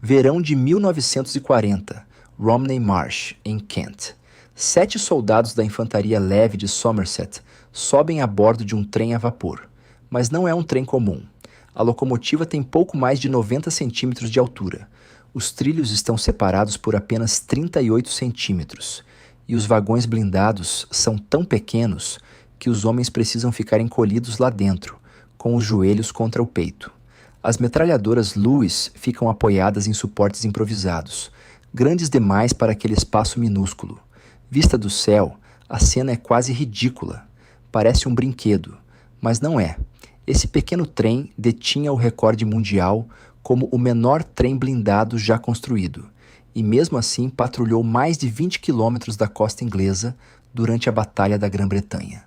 Verão de 1940, Romney Marsh, em Kent. 7 soldados da infantaria leve de Somerset sobem a bordo de um trem a vapor. Mas não é um trem comum. A locomotiva tem pouco mais de 90 centímetros de altura. Os trilhos estão separados por apenas 38 centímetros. E os vagões blindados são tão pequenos que os homens precisam ficar encolhidos lá dentro, com os joelhos contra o peito. As metralhadoras Lewis ficam apoiadas em suportes improvisados, grandes demais para aquele espaço minúsculo. Vista do céu, a cena é quase ridícula. Parece um brinquedo, mas não é. Esse pequeno trem detinha o recorde mundial como o menor trem blindado já construído, e mesmo assim patrulhou mais de 20 quilômetros da costa inglesa durante a Batalha da Grã-Bretanha.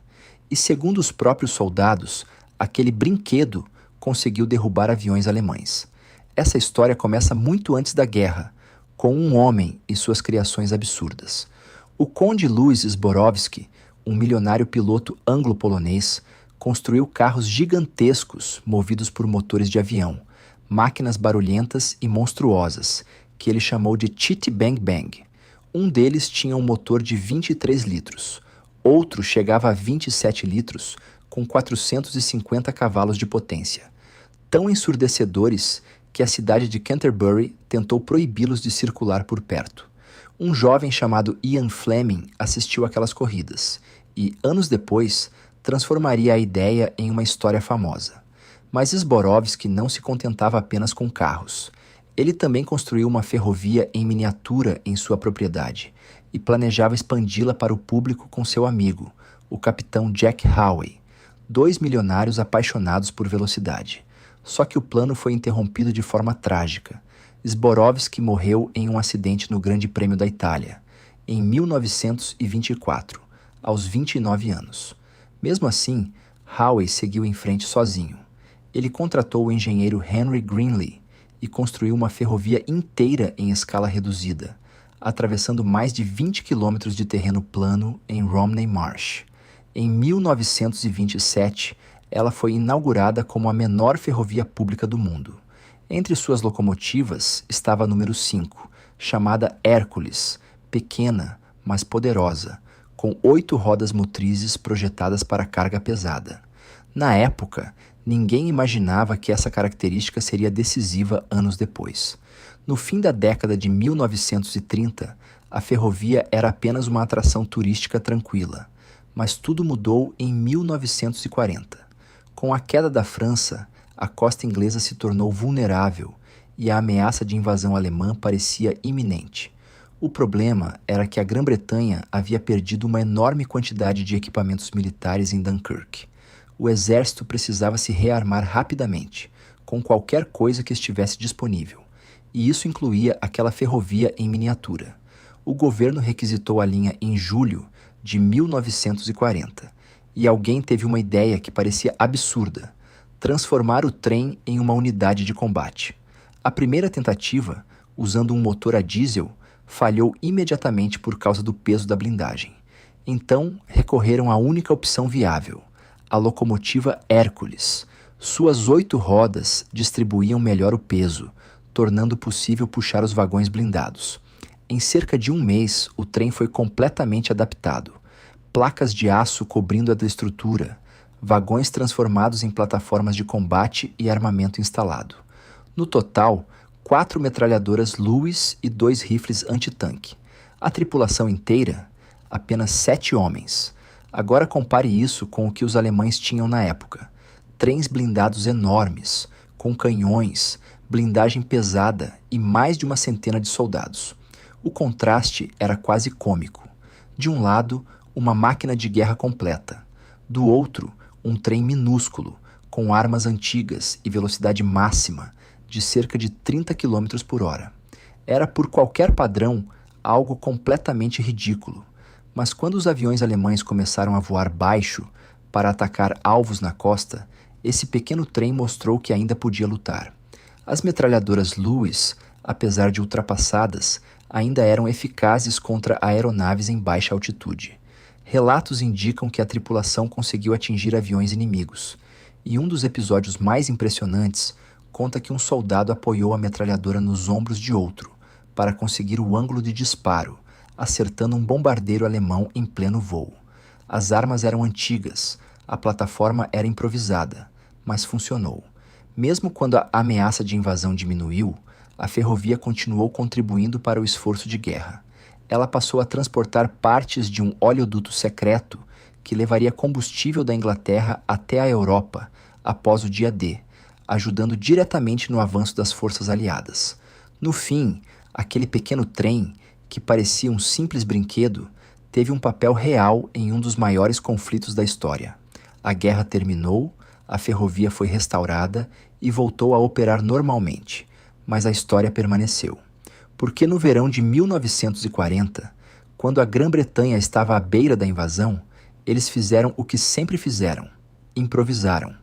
E segundo os próprios soldados, aquele brinquedo conseguiu derrubar aviões alemães. Essa história começa muito antes da guerra, com um homem e suas criações absurdas. O conde Louis Zborowski, um milionário piloto anglo-polonês, construiu carros gigantescos movidos por motores de avião, máquinas barulhentas e monstruosas, que ele chamou de Chitty Bang Bang. Um deles tinha um motor de 23 litros, outro chegava a 27 litros, com 450 cavalos de potência, tão ensurdecedores que a cidade de Canterbury tentou proibi-los de circular por perto. Um jovem chamado Ian Fleming assistiu àquelas corridas e, anos depois, transformaria a ideia em uma história famosa. Mas Zborowski não se contentava apenas com carros. Ele também construiu uma ferrovia em miniatura em sua propriedade e planejava expandi-la para o público com seu amigo, o capitão Jack Howey, 2 milionários apaixonados por velocidade. Só que o plano foi interrompido de forma trágica. Zborowski morreu em um acidente no Grande Prêmio da Itália, em 1924, aos 29 anos. Mesmo assim, Howey seguiu em frente sozinho. Ele contratou o engenheiro Henry Greenlee e construiu uma ferrovia inteira em escala reduzida, atravessando mais de 20 quilômetros de terreno plano em Romney Marsh. Em 1927, ela foi inaugurada como a menor ferrovia pública do mundo. Entre suas locomotivas estava a número 5, chamada Hércules, pequena, mas poderosa, com 8 rodas motrizes projetadas para carga pesada. Na época, ninguém imaginava que essa característica seria decisiva anos depois. No fim da década de 1930, a ferrovia era apenas uma atração turística tranquila. Mas tudo mudou em 1940. Com a queda da França, a costa inglesa se tornou vulnerável e a ameaça de invasão alemã parecia iminente. O problema era que a Grã-Bretanha havia perdido uma enorme quantidade de equipamentos militares em Dunkirk. O exército precisava se rearmar rapidamente, com qualquer coisa que estivesse disponível, e isso incluía aquela ferrovia em miniatura. O governo requisitou a linha em julho de 1940, e alguém teve uma ideia que parecia absurda: transformar o trem em uma unidade de combate. A primeira tentativa, usando um motor a diesel, falhou imediatamente por causa do peso da blindagem. Então, recorreram à única opção viável, a locomotiva Hércules. Suas 8 rodas distribuíam melhor o peso, tornando possível puxar os vagões blindados. Em cerca de um mês, o trem foi completamente adaptado. Placas de aço cobrindo a estrutura, vagões transformados em plataformas de combate e armamento instalado. No total, 4 metralhadoras Lewis e 2 rifles antitanque. A tripulação inteira, apenas 7 homens. Agora compare isso com o que os alemães tinham na época. Trens blindados enormes, com canhões, blindagem pesada e mais de uma centena de soldados. O contraste era quase cômico. De um lado, uma máquina de guerra completa. Do outro, um trem minúsculo, com armas antigas e velocidade máxima de cerca de 30 km por hora. Era, por qualquer padrão, algo completamente ridículo. Mas quando os aviões alemães começaram a voar baixo para atacar alvos na costa, esse pequeno trem mostrou que ainda podia lutar. As metralhadoras Lewis, apesar de ultrapassadas, ainda eram eficazes contra aeronaves em baixa altitude. Relatos indicam que a tripulação conseguiu atingir aviões inimigos, e um dos episódios mais impressionantes conta que um soldado apoiou a metralhadora nos ombros de outro para conseguir o ângulo de disparo, acertando um bombardeiro alemão em pleno voo. As armas eram antigas, a plataforma era improvisada, mas funcionou. Mesmo quando a ameaça de invasão diminuiu, a ferrovia continuou contribuindo para o esforço de guerra. Ela passou a transportar partes de um oleoduto secreto que levaria combustível da Inglaterra até a Europa após o dia D, ajudando diretamente no avanço das forças aliadas. No fim, aquele pequeno trem, que parecia um simples brinquedo, teve um papel real em um dos maiores conflitos da história. A guerra terminou, a ferrovia foi restaurada e voltou a operar normalmente, mas a história permaneceu. Porque no verão de 1940, quando a Grã-Bretanha estava à beira da invasão, eles fizeram o que sempre fizeram: improvisaram.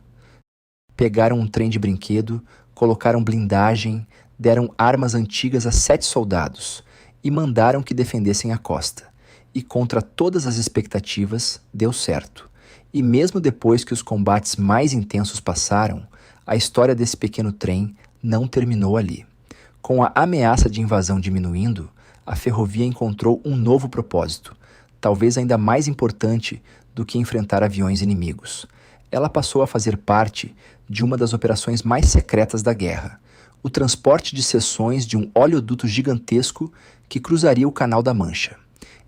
Pegaram um trem de brinquedo, colocaram blindagem, deram armas antigas a 7 soldados e mandaram que defendessem a costa. E contra todas as expectativas, deu certo. E mesmo depois que os combates mais intensos passaram, a história desse pequeno trem não terminou ali. Com a ameaça de invasão diminuindo, a ferrovia encontrou um novo propósito, talvez ainda mais importante do que enfrentar aviões inimigos. Ela passou a fazer parte de uma das operações mais secretas da guerra, o transporte de seções de um oleoduto gigantesco que cruzaria o Canal da Mancha.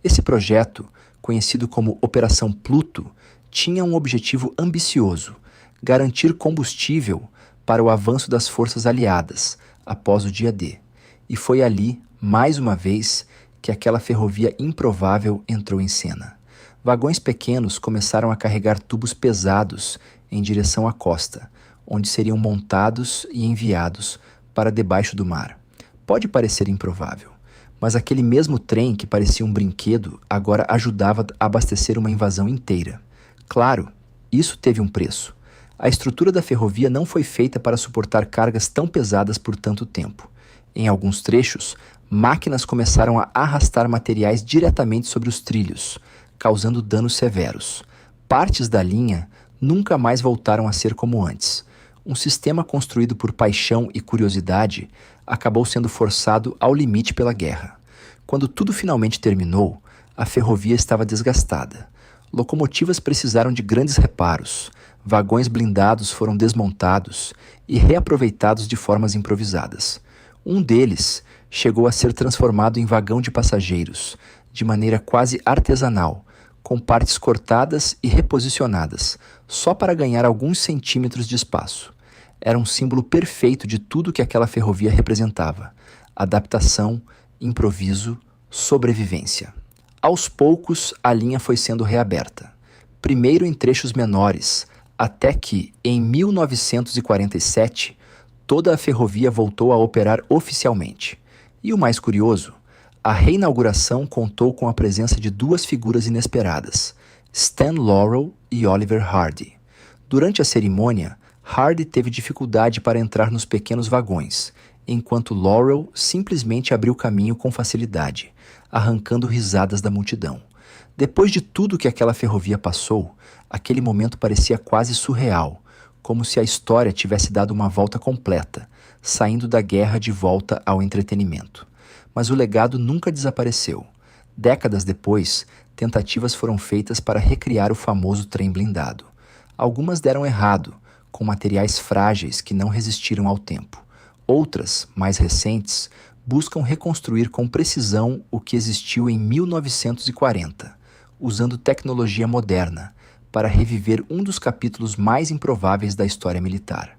Esse projeto, conhecido como Operação Pluto, tinha um objetivo ambicioso: garantir combustível para o avanço das forças aliadas após o dia D. E foi ali, mais uma vez, que aquela ferrovia improvável entrou em cena. Vagões pequenos começaram a carregar tubos pesados em direção à costa, onde seriam montados e enviados para debaixo do mar. Pode parecer improvável, mas aquele mesmo trem que parecia um brinquedo agora ajudava a abastecer uma invasão inteira. Claro, isso teve um preço. A estrutura da ferrovia não foi feita para suportar cargas tão pesadas por tanto tempo. Em alguns trechos, máquinas começaram a arrastar materiais diretamente sobre os trilhos, causando danos severos. Partes da linha nunca mais voltaram a ser como antes. Um sistema construído por paixão e curiosidade acabou sendo forçado ao limite pela guerra. Quando tudo finalmente terminou, a ferrovia estava desgastada. Locomotivas precisaram de grandes reparos, vagões blindados foram desmontados e reaproveitados de formas improvisadas. Um deles chegou a ser transformado em vagão de passageiros, de maneira quase artesanal, com partes cortadas e reposicionadas, só para ganhar alguns centímetros de espaço. Era um símbolo perfeito de tudo que aquela ferrovia representava: adaptação, improviso, sobrevivência. Aos poucos, a linha foi sendo reaberta. Primeiro em trechos menores, até que, em 1947, toda a ferrovia voltou a operar oficialmente. E o mais curioso, a reinauguração contou com a presença de 2 figuras inesperadas: Stan Laurel e Oliver Hardy. Durante a cerimônia, Hardy teve dificuldade para entrar nos pequenos vagões, enquanto Laurel simplesmente abriu caminho com facilidade, arrancando risadas da multidão. Depois de tudo que aquela ferrovia passou, aquele momento parecia quase surreal, como se a história tivesse dado uma volta completa, saindo da guerra de volta ao entretenimento. Mas o legado nunca desapareceu. Décadas depois, tentativas foram feitas para recriar o famoso trem blindado. Algumas deram errado, com materiais frágeis que não resistiram ao tempo. Outras, mais recentes, buscam reconstruir com precisão o que existiu em 1940, usando tecnologia moderna, para reviver um dos capítulos mais improváveis da história militar.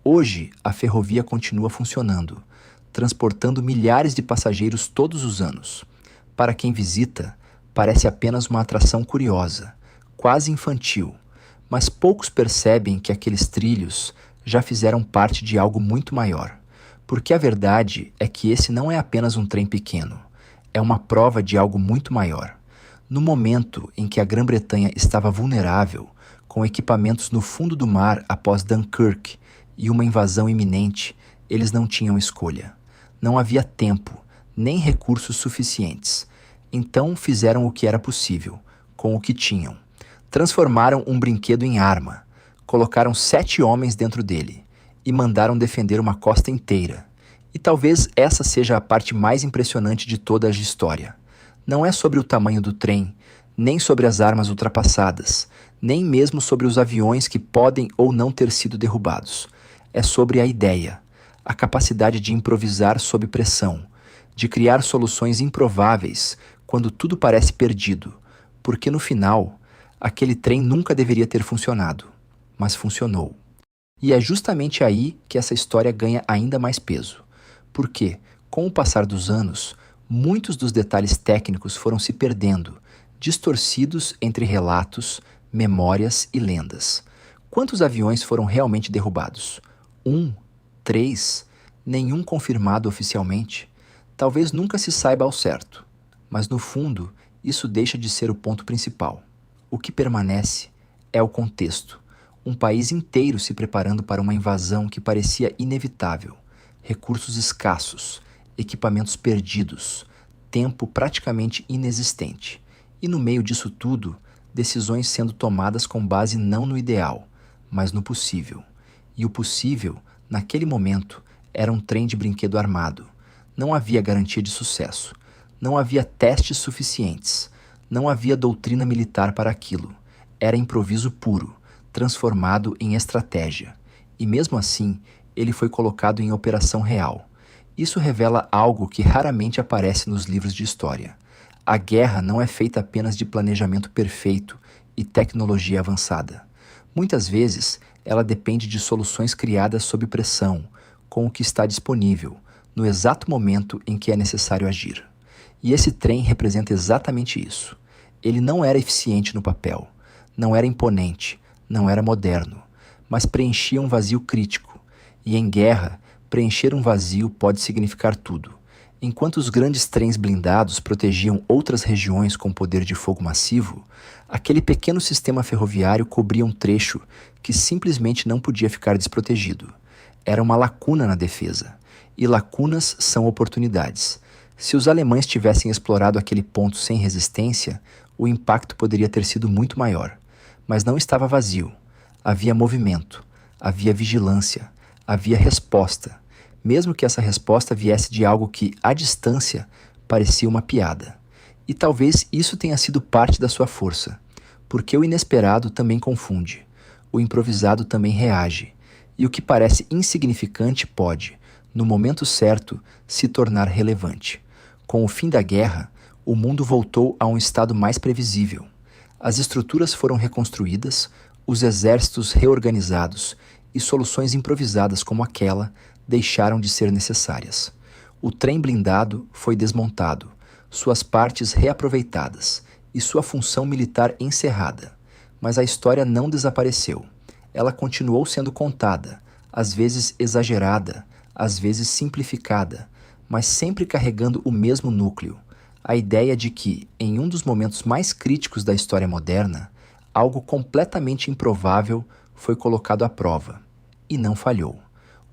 Hoje, a ferrovia continua funcionando, transportando milhares de passageiros todos os anos. Para quem visita, parece apenas uma atração curiosa, quase infantil, mas poucos percebem que aqueles trilhos já fizeram parte de algo muito maior. Porque a verdade é que esse não é apenas um trem pequeno, é uma prova de algo muito maior. No momento em que a Grã-Bretanha estava vulnerável, com equipamentos no fundo do mar após Dunkirk e uma invasão iminente, eles não tinham escolha. Não havia tempo, nem recursos suficientes. Então fizeram o que era possível, com o que tinham. Transformaram um brinquedo em arma, colocaram 7 homens dentro dele e mandaram defender uma costa inteira. E talvez essa seja a parte mais impressionante de toda a história. Não é sobre o tamanho do trem, nem sobre as armas ultrapassadas, nem mesmo sobre os aviões que podem ou não ter sido derrubados. É sobre a ideia, a capacidade de improvisar sob pressão, de criar soluções improváveis quando tudo parece perdido, porque no final, aquele trem nunca deveria ter funcionado, mas funcionou. E é justamente aí que essa história ganha ainda mais peso, porque, com o passar dos anos, muitos dos detalhes técnicos foram se perdendo, distorcidos entre relatos, memórias e lendas. Quantos aviões foram realmente derrubados? 1? 3? Nenhum confirmado oficialmente? Talvez nunca se saiba ao certo, mas no fundo, isso deixa de ser o ponto principal. O que permanece é o contexto. Um país inteiro se preparando para uma invasão que parecia inevitável. Recursos escassos, equipamentos perdidos, tempo praticamente inexistente. E no meio disso tudo, decisões sendo tomadas com base não no ideal, mas no possível. E o possível, naquele momento, era um trem de brinquedo armado. Não havia garantia de sucesso. Não havia testes suficientes. Não havia doutrina militar para aquilo. Era improviso puro, transformado em estratégia. E mesmo assim, ele foi colocado em operação real. Isso revela algo que raramente aparece nos livros de história. A guerra não é feita apenas de planejamento perfeito e tecnologia avançada. Muitas vezes, ela depende de soluções criadas sob pressão, com o que está disponível, no exato momento em que é necessário agir. E esse trem representa exatamente isso. Ele não era eficiente no papel, não era imponente, não era moderno, mas preenchia um vazio crítico. E em guerra, preencher um vazio pode significar tudo. Enquanto os grandes trens blindados protegiam outras regiões com poder de fogo massivo, aquele pequeno sistema ferroviário cobria um trecho que simplesmente não podia ficar desprotegido. Era uma lacuna na defesa. E lacunas são oportunidades. Se os alemães tivessem explorado aquele ponto sem resistência, o impacto poderia ter sido muito maior. Mas não estava vazio. Havia movimento, havia vigilância, havia resposta, mesmo que essa resposta viesse de algo que, à distância, parecia uma piada. E talvez isso tenha sido parte da sua força, porque o inesperado também confunde, o improvisado também reage, e o que parece insignificante pode, no momento certo, se tornar relevante. Com o fim da guerra, o mundo voltou a um estado mais previsível. As estruturas foram reconstruídas, os exércitos reorganizados e soluções improvisadas como aquela deixaram de ser necessárias. O trem blindado foi desmontado, suas partes reaproveitadas e sua função militar encerrada. Mas a história não desapareceu. Ela continuou sendo contada, às vezes exagerada, às vezes simplificada, mas sempre carregando o mesmo núcleo, a ideia de que, em um dos momentos mais críticos da história moderna, algo completamente improvável foi colocado à prova, e não falhou.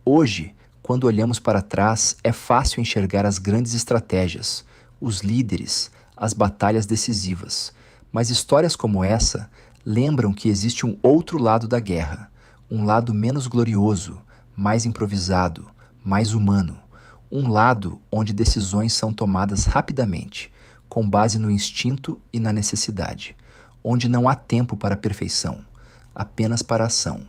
Hoje, quando olhamos para trás, é fácil enxergar as grandes estratégias, os líderes, as batalhas decisivas, mas histórias como essa lembram que existe um outro lado da guerra, um lado menos glorioso, mais improvisado, mais humano, um lado onde decisões são tomadas rapidamente, com base no instinto e na necessidade, onde não há tempo para a perfeição, apenas para a ação.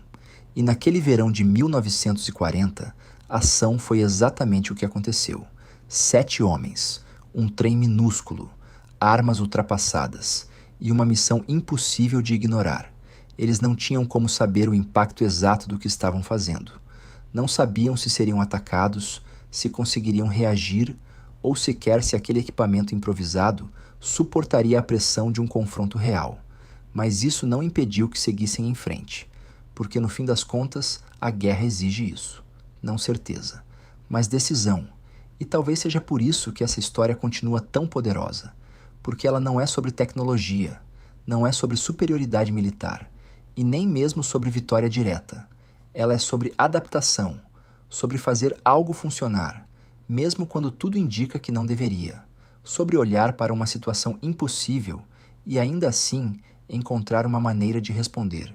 E naquele verão de 1940, a ação foi exatamente o que aconteceu. 7 homens, um trem minúsculo, armas ultrapassadas e uma missão impossível de ignorar. Eles não tinham como saber o impacto exato do que estavam fazendo. Não sabiam se seriam atacados, se conseguiriam reagir ou sequer se aquele equipamento improvisado suportaria a pressão de um confronto real. Mas isso não impediu que seguissem em frente, porque no fim das contas a guerra exige isso. Não certeza, mas decisão. E talvez seja por isso que essa história continua tão poderosa, porque ela não é sobre tecnologia, não é sobre superioridade militar, e nem mesmo sobre vitória direta. Ela é sobre adaptação, sobre fazer algo funcionar, mesmo quando tudo indica que não deveria, sobre olhar para uma situação impossível e ainda assim encontrar uma maneira de responder.